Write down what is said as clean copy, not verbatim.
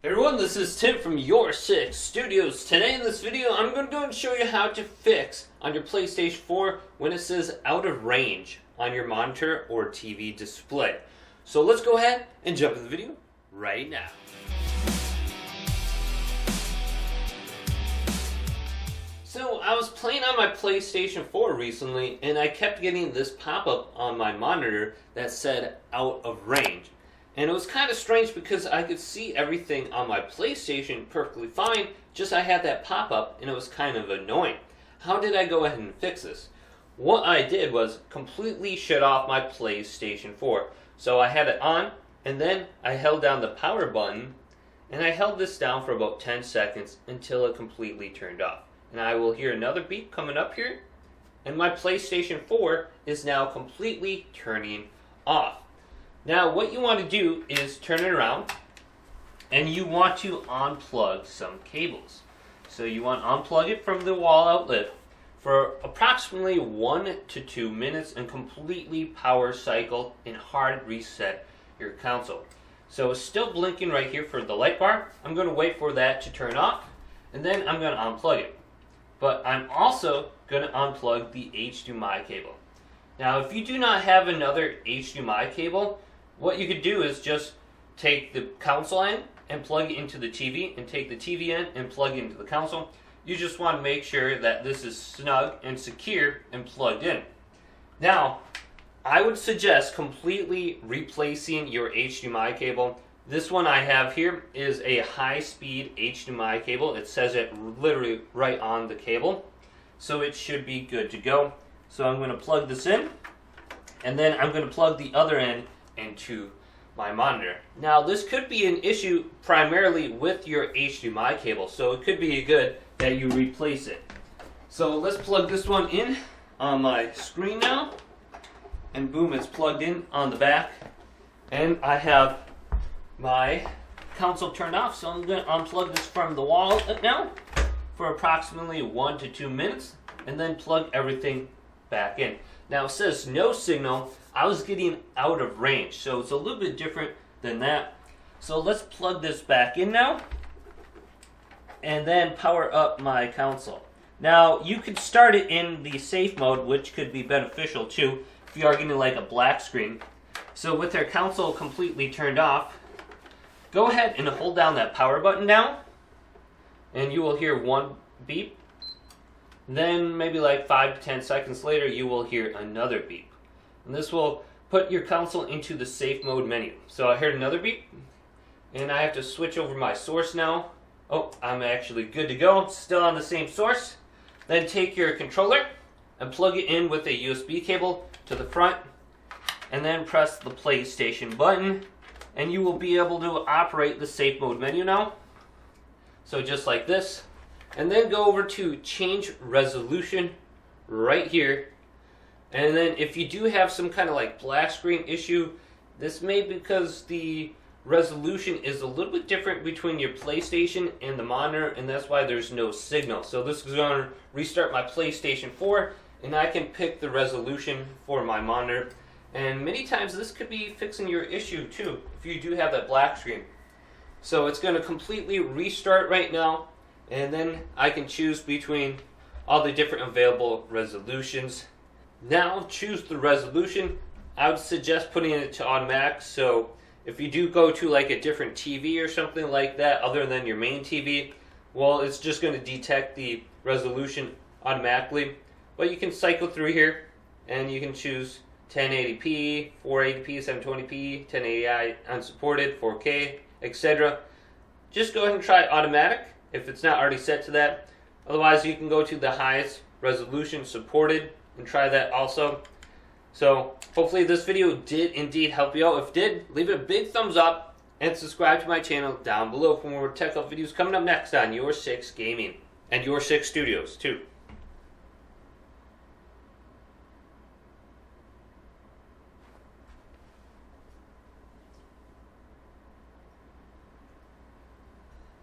Hey everyone, this is Tim from YourSixStudios. Today in this video, I'm going to go and show you how to fix on your PlayStation 4 when it says out of range on your monitor or TV display. So let's go ahead and jump into the video right now. So I was playing on my PlayStation 4 recently and I kept getting this pop-up on my monitor that said out of range. And it was kind of strange because I could see everything on my PlayStation perfectly fine, just I had that pop-up and it was kind of annoying. How did I go ahead and fix this? What I did was completely shut off my PlayStation 4. So I had it on and then I held down the power button and I held this down for about 10 seconds until it completely turned off. And I will hear another beep coming up here and my PlayStation 4 is now completely turning off. Now what you want to do is turn it around and you want to unplug some cables. So you want to unplug it from the wall outlet for approximately 1 to 2 minutes and completely power cycle and hard reset your console. So it's still blinking right here for the light bar. I'm going to wait for that to turn off and then I'm going to unplug it. But I'm also going to unplug the HDMI cable. Now if you do not have another HDMI cable, what you could do is just take the console in and plug it into the TV and take the TV in and plug it into the console. You just want to make sure that this is snug and secure and plugged in. Now, I would suggest completely replacing your HDMI cable. This one I have here is a high-speed HDMI cable. It says it literally right on the cable. So it should be good to go. So I'm going to plug this in and then I'm going to plug the other end into my monitor. Now this could be an issue primarily with your HDMI cable, so it could be good that you replace it. So let's plug this one in on my screen now, and boom, it's plugged in on the back, and I have my console turned off. So I'm going to unplug this from the wall now for approximately 1 to 2 minutes and then plug everything back in. Now it says no signal. I was getting out of range, so it's a little bit different than that. So let's plug this back in now and then power up my console. Now you could start it in the safe mode, which could be beneficial too if you are getting like a black screen. So with your console completely turned off, go ahead and hold down that power button now and you will hear one beep. Then maybe like 5 to 10 seconds later you will hear another beep. And this will put your console into the safe mode menu. So I heard another beep and I have to switch over my source now. Oh, I'm actually good to go. Still on the same source. Then take your controller and plug it in with a USB cable to the front and then press the PlayStation button and you will be able to operate the safe mode menu now. So just like this. And then go over to change resolution right here. And then if you do have some kind of like black screen issue, this may be because the resolution is a little bit different between your PlayStation and the monitor, and that's why there's no signal. So this is going to restart my PlayStation 4 and I can pick the resolution for my monitor. And many times this could be fixing your issue too if you do have that black screen. So it's going to completely restart right now. And then I can choose between all the different available resolutions. Now choose the resolution. I would suggest putting it to automatic, so if you do go to like a different TV or something like that other than your main TV, well, it's just going to detect the resolution automatically. But you can cycle through here and you can choose 1080p, 480p, 720p, 1080i unsupported, 4K, etc. Just go ahead and try automatic if it's not already set to that. Otherwise you can go to the highest resolution supported and try that also. So hopefully this video did indeed help you out. If it did, leave it a big thumbs up and subscribe to my channel down below for more tech up videos coming up next on YourSixGaming and YourSixStudios too.